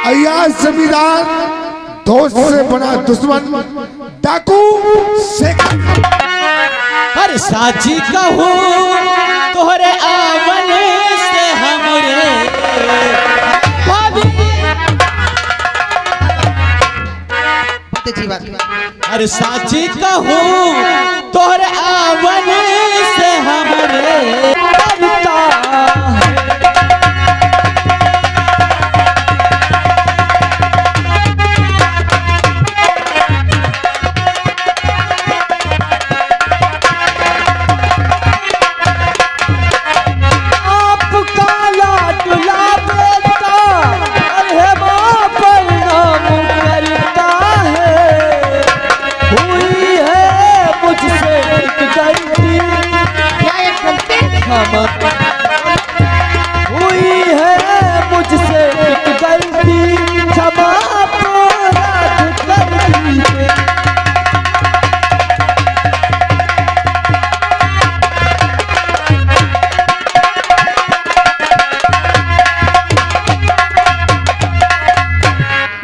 अय्याज जमींदार, दोस्त से बना दुश्मन डाकू शेखर। हर साची कहूँ तोहरे आवन से हमरे हर साची कहूँ तोहरे आवन से हमरे हुई है मुझसे एक गलती, क्षमा अपराध कर दीजिए।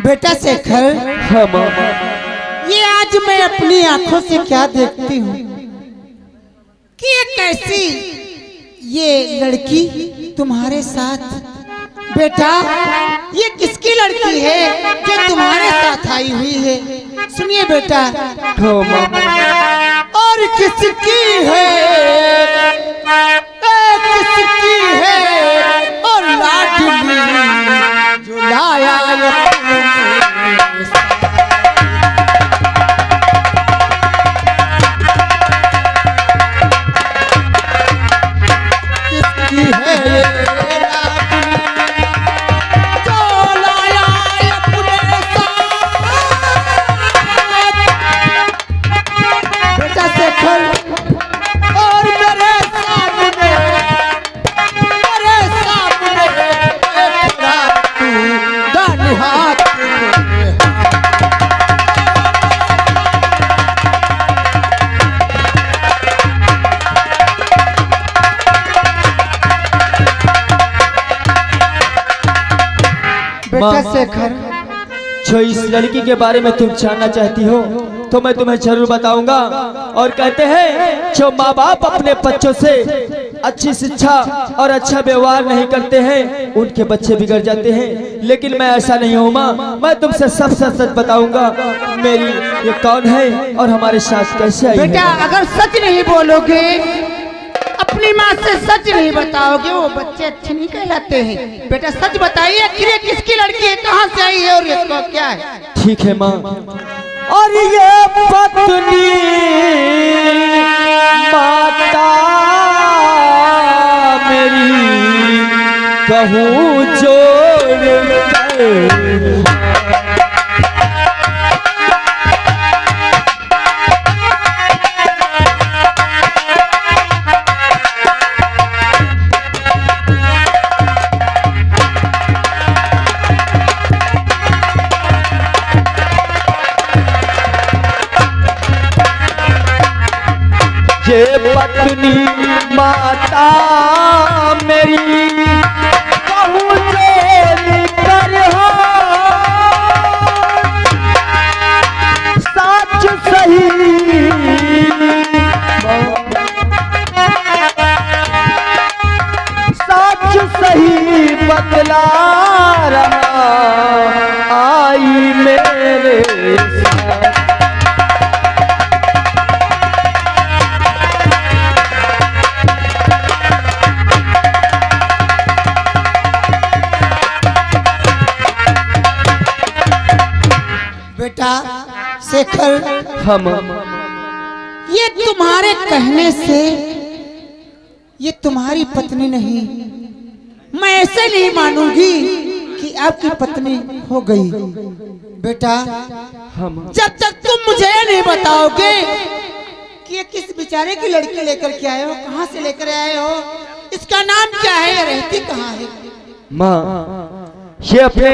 बेटा शेखर, हाँ मामा। ये आज मैं अपनी आंखों से क्या देखती हूँ कि ये कैसी ये लड़की तुम्हारे साथ। बेटा ये किसकी लड़की है जो तुम्हारे साथ आई हुई है? सुनिए बेटा, और किसकी है, किसकी है और लाडली जो लाया बेटा शेखर, जो इस लड़की के बारे में तुम जानना चाहती हो तो मैं तुम्हें जरूर बताऊंगा। और कहते हैं जो माँ बाप अपने बच्चों से अच्छी शिक्षा और अच्छा व्यवहार नहीं करते हैं उनके बच्चे बिगड़ जाते हैं, लेकिन मैं ऐसा नहीं हूँ माँ। मैं तुमसे सब सच बताऊंगा मेरी ये कौन है और हमारे साथ कैसे आई है। बेटा अगर सच नहीं बोलोगे, अपनी माँ से सच नहीं बताओगे, वो बच्चे अच्छे नहीं कहलाते हैं। बेटा सच बताइए, आखिर ये किसकी लड़की है, कहाँ से आई है और इसको क्या है? ठीक है माँ। और ये पत्नी माता मेरी कहूँ जोड़ कर ये पत्नी माता मेरी कहूँ जोड़ कर सच सही सच सही बतला रहा आई मेरे साथ। बेटा शेखर, हम ये तुम्हारे कहने से ये तुम्हारी पत्नी नहीं, मैं ऐसे नहीं मानूंगी कि आपकी पत्नी हो गई। बेटा हम जब तक तुम मुझे नहीं बताओगे कि ये किस बेचारे की लड़की लेकर के आए हो, कहाँ से लेकर आए हो, इसका नाम क्या है, रहती कहाँ है? माँ ये अपने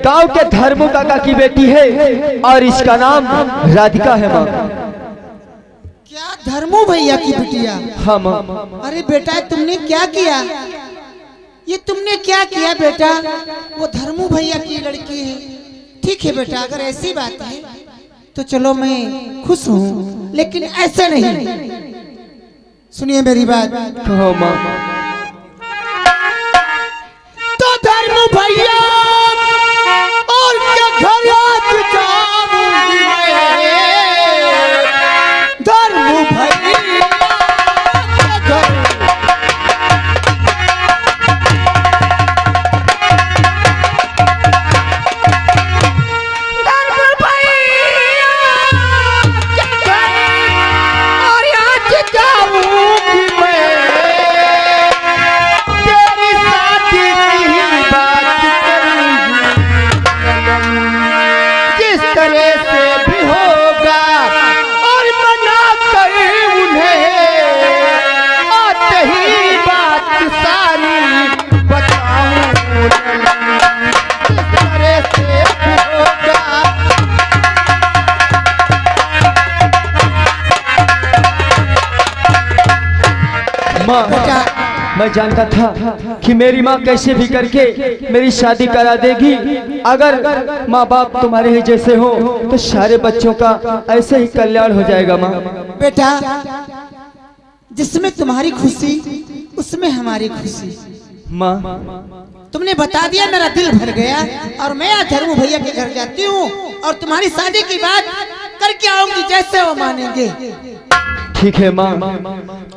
गांव के धर्मू काका की बेटी है और इसका नाम राधिका है माँ। क्या धर्मू भैया की बिटिया? हाँ माँ। अरे बेटा तुमने क्या किया, ये तुमने क्या क्या किया बेटा, वो धर्मू भैया की लड़की है। ठीक है बेटा, अगर ऐसी बात है तो चलो मैं खुश हूँ, लेकिन ऐसे नहीं। सुनिए मेरी बात। कहो माँ। तो धर्मू भैया और क्या घर आज जाऊंगी मैं, धर्मू भैया मैं जानता था कि मेरी माँ कैसे भी करके मेरी शादी करा देगी। अगर माँ बाप तुम्हारे ही जैसे हो तो सारे बच्चों का ऐसे ही कल्याण हो जाएगा माँ। बेटा, जिसमें तुम्हारी खुशी उसमें हमारी खुशी। माँ, तुमने बता दिया, मेरा दिल भर गया और मैं आज धर्मू भैया के घर जाती हूँ और तुम्हारी शादी की बात करके आऊंगी, जैसे वो मानेंगे। ठीक है माँ।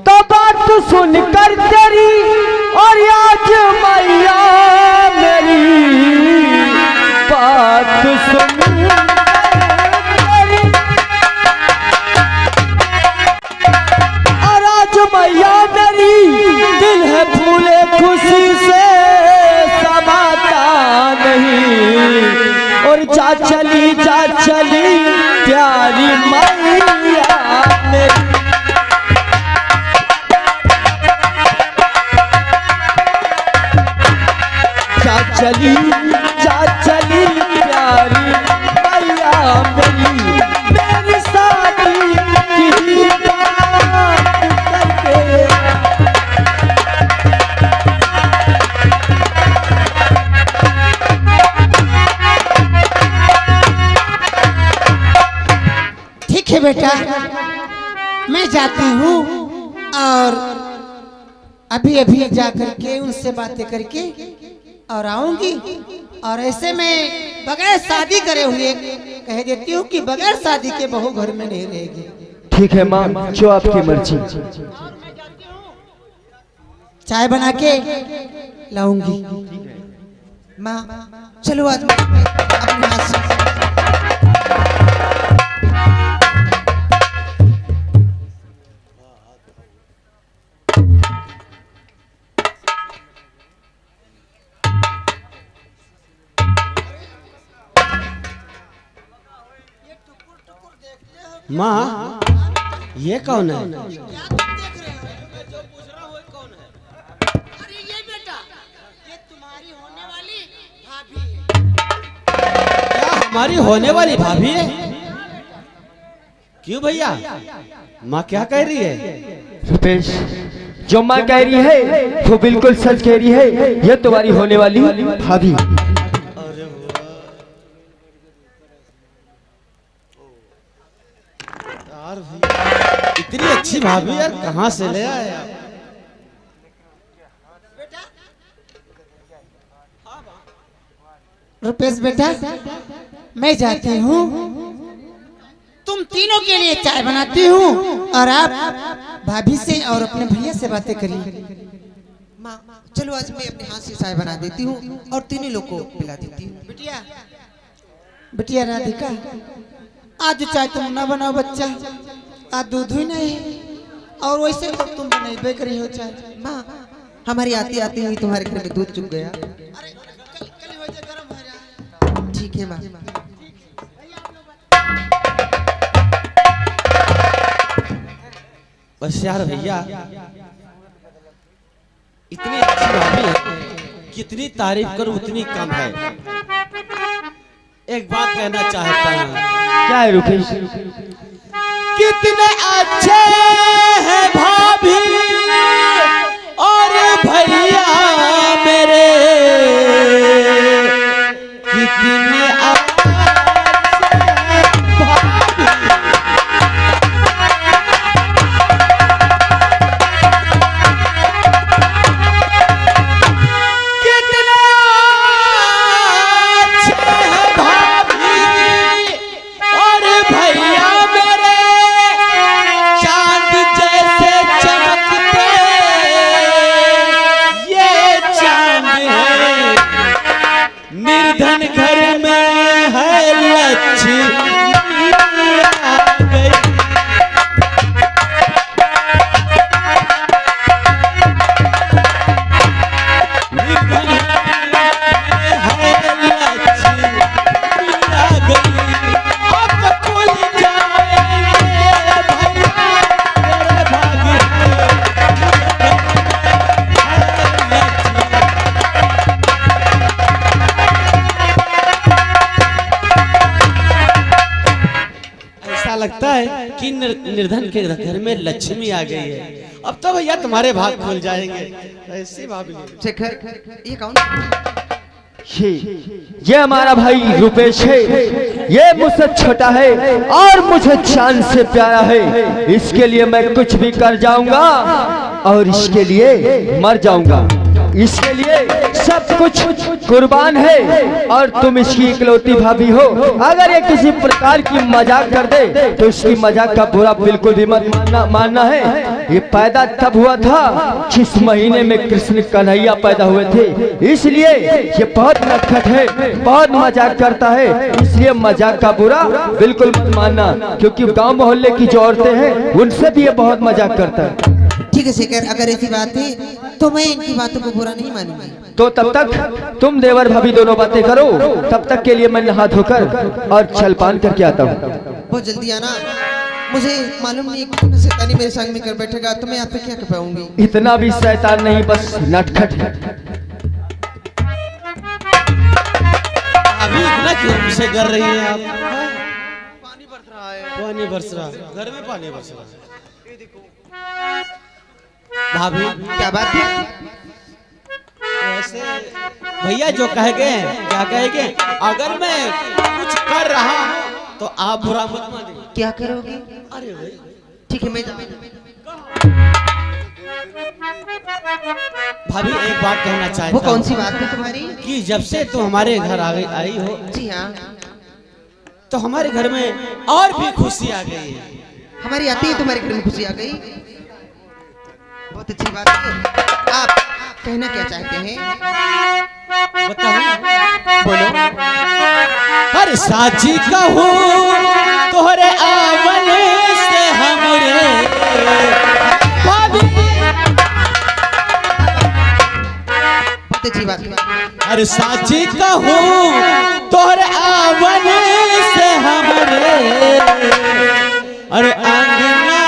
तो बात सुन कर तेरी और आज मैया मेरी बात सुन और आज मैया मेरी दिल है फूले खुशी से समाता नहीं, और जा चली प्यारी मैया मेरी। चली प्यारी मैया मेरी शादी की बात करके। ठीक है बेटा, मैं जाती हूँ और अभी अभी जा करके उनसे बातें करके और आऊंगी। और ऐसे में बगैर शादी करे हुए कह देती हूँ कि बगैर शादी के बहू घर में नहीं रहेगी। ठीक है माँ, जो आपकी मर्जी। चाय बना के लाऊंगी। माँ चलो आज अपने हाथ से। माँ, ये कौन है? अरे ये बेटा, ये तुम्हारी होने वाली भाभी है। क्या हमारी होने वाली भाभी है? क्यों भैया, माँ क्या कह रही है? रुपेश, जो माँ कह रही है वो बिल्कुल सच कह रही है। ये तुम्हारी होने वाली भाभी। इतनी अच्छी भाभी यार कहाँ से ले आए? रुपेश बेटा, मैं जाती हूँ, तुम तीनों के लिए चाय बनाती हूँ और आप भाभी से और अपने भैया से बातें करिए। माँ चलो आज मैं अपने हाथ से चाय बना देती हूँ और तीनों लोग को पिला देती हूँ। बिटिया, बिटिया राधिका, आज चाय तुम ना बनाओ बच्चा, आज दूध ही नहीं और वैसे तो तुम बनाई करी हो चाय। माँ हमारी आती आती हुई तुम्हारे घर में दूध चुक गया। अरे कल हो जाए, गरम हो जाए। ठीक है माँ। बस यार भैया, इतनी अच्छी भाभी है, कितनी तारीफ करूं उतनी कम है। एक बात कहना चाहता हूँ। क्या है रुपेश? कितने अच्छे हैं भाभी और भैया मेरे, लक्ष्मी आ गई। लगता है कि निर्धन के घर में लक्ष्मी आ गई है। अब तो भैया तुम्हारे भाग खुल जाएंगे। ऐसी भाभी शेखर, ये कौन? ये हमारा भाई रुपेश है। ये मुझसे छोटा है और मुझे जान से प्यारा है। इसके लिए मैं कुछ भी कर जाऊंगा और इसके लिए मर जाऊंगा। इसके लिए सब कुछ कुर्बान है और तुम इसकी इकलौती भाभी हो। अगर ये किसी प्रकार की मजाक कर दे तो इसकी मजाक का बुरा बिल्कुल भी मत मानना है। ये पैदा तब हुआ था जिस महीने में कृष्ण कन्हैया पैदा हुए थे। इसलिए ये बहुत नटखट है, बहुत मजाक करता है। इसलिए मजाक का बुरा बिल्कुल मत मानना, क्योंकि गांव मोहल्ले की जो औरतें हैं उनसे भी ये बहुत मजाक करता है। ठीक है शेखर, अगर ऐसी बात है तो मैं इनकी बातों को बुरा नहीं मानूंगी। तो तब तक तुम देवर भाभी दोनों बातें करो। तब तक के लिए मैं नहा धोकर और जलपान करके आता हूँ। बहुत जल्दी आना। मुझे मालूम नहीं कितना शैतानी मेरे संग में कर बैठेगा तो मैं आपसे क्या कर पाऊंगी। इतना भी शैतान नहीं, बस नटखट है। अभी इतना क्यों मुझसे कर रही है आप? पानी बरस रहा है। पानी बरस रहा है, घर में पानी बरस रहा है। ये देखो भाभी, क्या बात है? ऐसे भैया जो कह गए, क्या कहेंगे? अगर मैं कुछ कर रहा हूँ तो आप बुरा मत मानिए। क्या करोगे? अरे भाई ठीक है, मैं भाभी एक बात कहना चाहता हूँ। वो कौन सी बात है तुम्हारी? कि जब से तुम हमारे घर आई हो, जी हाँ, तो हमारे घर में और भी खुशी आ गई है। हमारी आती है तुम्हारे घर में खुशी आ गई। बहुत अच्छी बात है। आप कहना क्या चाहते हैं? बताओ। बोलो। हर साची कहूँ तोहरे आवन से हमरे भाभी। बहुत अच्छी बात है। हर साची कहूँ तोहरे आवन से हमरे अरे आंगना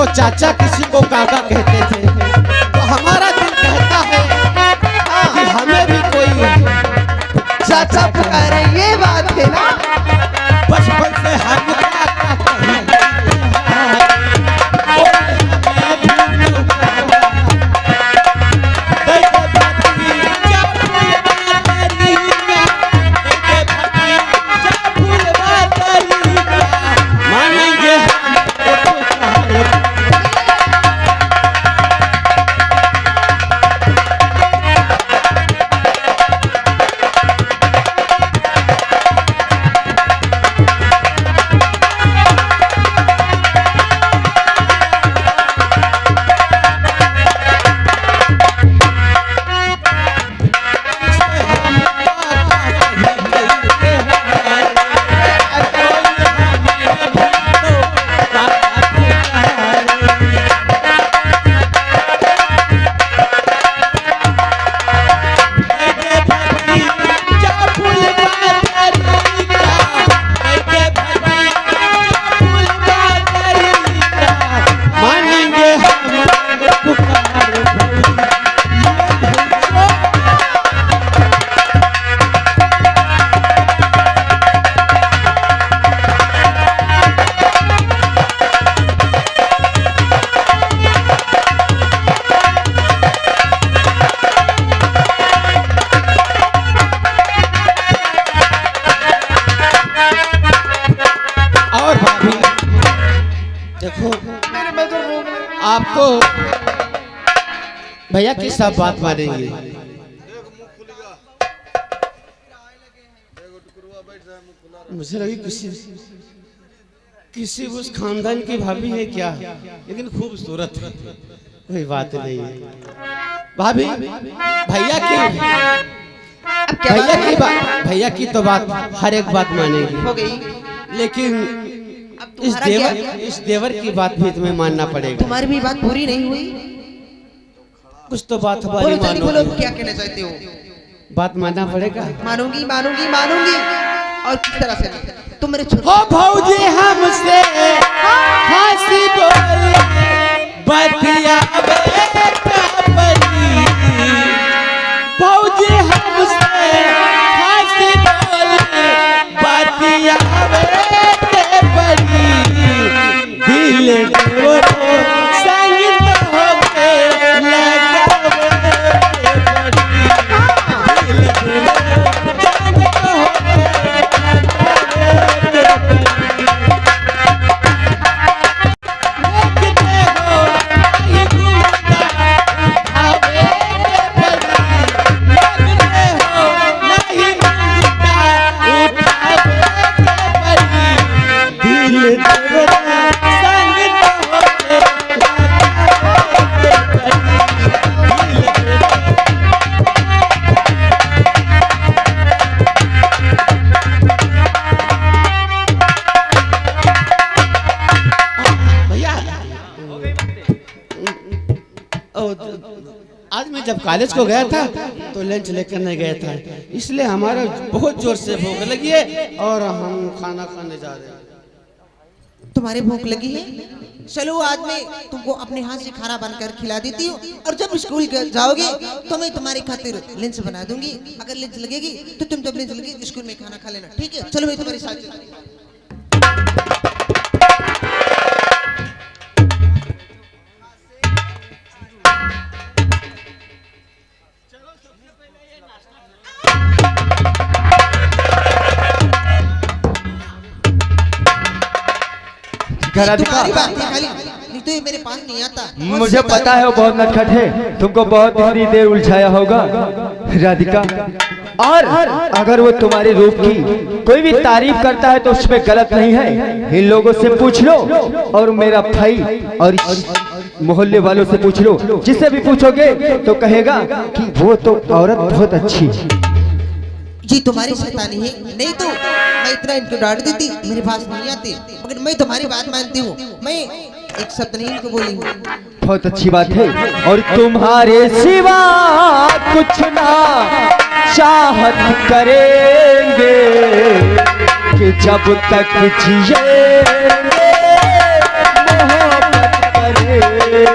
को चाचा किसी को काका कहते थे, तो हमारा दिल कहता है कि हमें भी कोई चाचा पुकारे, ये बात है ना। बचपन से हम काका कहते आप तो भैया की सब बात मानेंगे। मुझे लगी किसी उस खानदान की भाभी है क्या, लेकिन खूबसूरत है, कोई बात नहीं है। भाभी भैया की तो बात हर एक बात मानेगी हो गई। लेकिन इस देवर की बात भी तुम्हें मानना पड़ेगा। तुम्हारी भी बात पूरी नहीं हुई। कुछ तो बात हमारी मानो। बोलो क्या कहना चाहते हो? बात मानना पड़ेगा। मानूंगी मानूंगी मानूंगी। और किस तरह से? तुम मेरे हो भौजी हमसे हंसी बोली बतिया भौजी हमसे हंसी बोली बतिया दिल संगीत होके आज मैं जब कॉलेज को गया था तो लंच लेकर नहीं गया था, इसलिए हमारा बहुत जोर से भूख लगी है और हम खाना खाने जा रहे हैं। तुम्हारे भूख लगी है? चलो आज मैं तुमको अपने हाथ से खाना बनकर खिला देती हूँ, और जब स्कूल जाओगे तो मैं तुम्हारी खातिर लंच बना दूंगी। अगर लंच लगेगी तो तुम जब लंच लगेगी स्कूल में खाना खा लेना, ठीक है? चलो मैं तुम्हारे साथ चलती हूँ। तुम्हारी बात है खाली, नहीं तो ये मेरे पास नहीं आता। मुझे पता है वो बहुत नटखट है, तुमको बहुत इतनी देर उलझाया होगा राधिका। और अगर वो तुम्हारे रूप की कोई भी तारीफ करता है तो उसमें गलत नहीं है। इन लोगों से पूछ लो, और मेरा भाई और मोहल्ले वालों से पूछ लो, जिससे भी पूछोगे तो कहेगा कि वो तो औरत बहुत अच्छी है। जी तुम्हारी शैतानी है, नहीं तो मैं इतना इनको डांट देती, मेरे पास नहीं आते। मगर मैं तुम्हारी बात मानती हूँ, मैं एक शब्द नहीं इनको बोली हूँ। बहुत अच्छी बात है, और तुम्हारे सिवा कुछ ना चाहत करेंगे कि जब तक जिए मोहब्बत करेंगे। तुम्हारे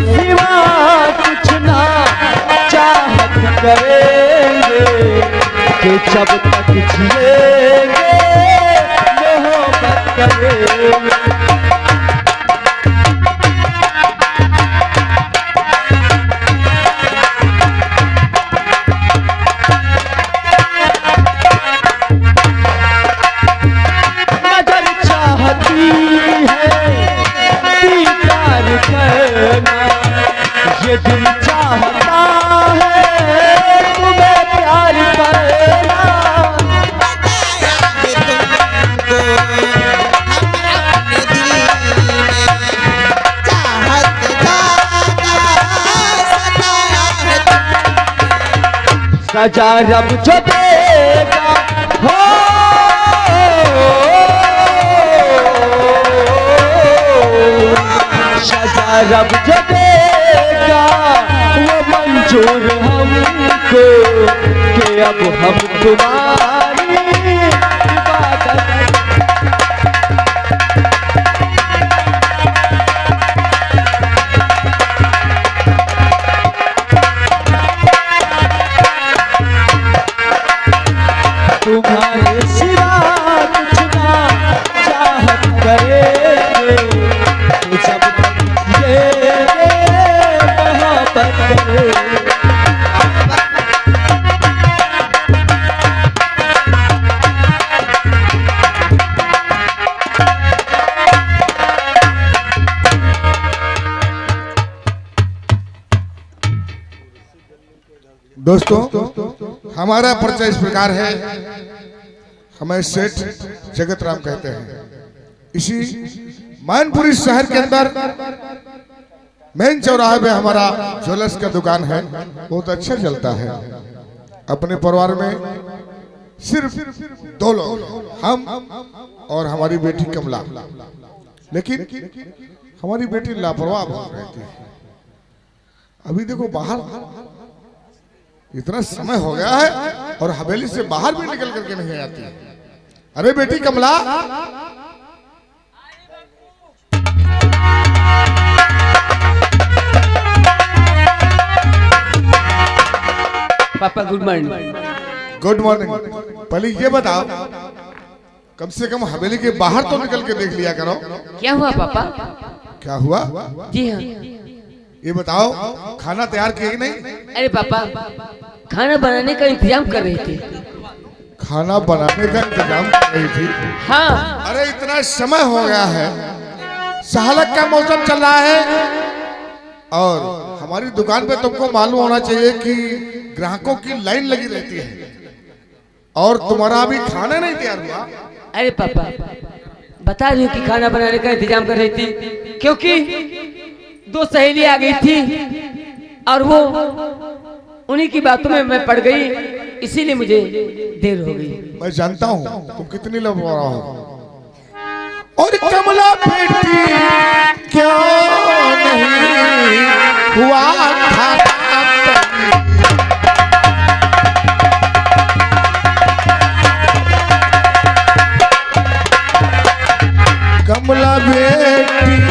सिवा कुछ ना चाहत करेंगे कि जब तक जिएंगे मोहब्बत करेंगे। नजर चाहती है दीदार करना, ये दिल चाहता है तुम्हें प्यार करना। सजा रब जो देगा हो सजा रब जो देगा वो मंजूर हमको कि अब हम तुम्हारी इबादत। तुम्हारे सिवा कुछ ना चाहत करेंगे कि जब तक जिएंगे मोहब्बत करेंगे। दोस्तों, हमारा परिचय इस प्रकार है। हमें सेठ जगत राम कहते हैं। इसी मैनपुरी शहर के अंदर मेन चौराहे पे हमारा ज्वेलर्स का दुकान है, बहुत अच्छा चलता है। अपने परिवार में सिर्फ 2 लोग, हम और हमारी बेटी कमला। लेकिन हमारी बेटी लापरवाह बहुत रहती है। अभी देखो बाहर इतना समय हो गया है और हवेली से बाहर भी निकल करके नहीं आती। अरे बेटी कमला, पापा गुड मॉर्निंग। Good morning. पहले ये बताओ, कम से कम हवेली के बाहर तो निकल के देख लिया करो। क्या हुआ पापा? क्या हुआ? जी हाँ। ये बताओ, खाना तैयार किए कि नहीं? अरे पापा, खाना बनाने का इंतजाम कर रही थी। खाना बनाने का इंतजाम कर रही थी? हाँ। अरे इतना समय हो गया है, सहालक का मौसम चल रहा है और हमारी दुकान पे तुमको मालूम होना चाहिए कि ग्राहकों की लाइन लगी रहती है और तुम्हारा अभी खाना नहीं तैयार हुआ। अरे पापा, बता रही हूँ कि खाना बनाने का इंतजाम कर रही थी, क्योंकि 2 सहेली आ गई थी और वो उन्हीं की बातों में मैं पड़ गई, इसीलिए मुझे देर हो गई। मैं जानता हूँ तुम कितनी लापरवाह हो। और कमला बेटी क्यों नहीं हुआ था कमला बेटी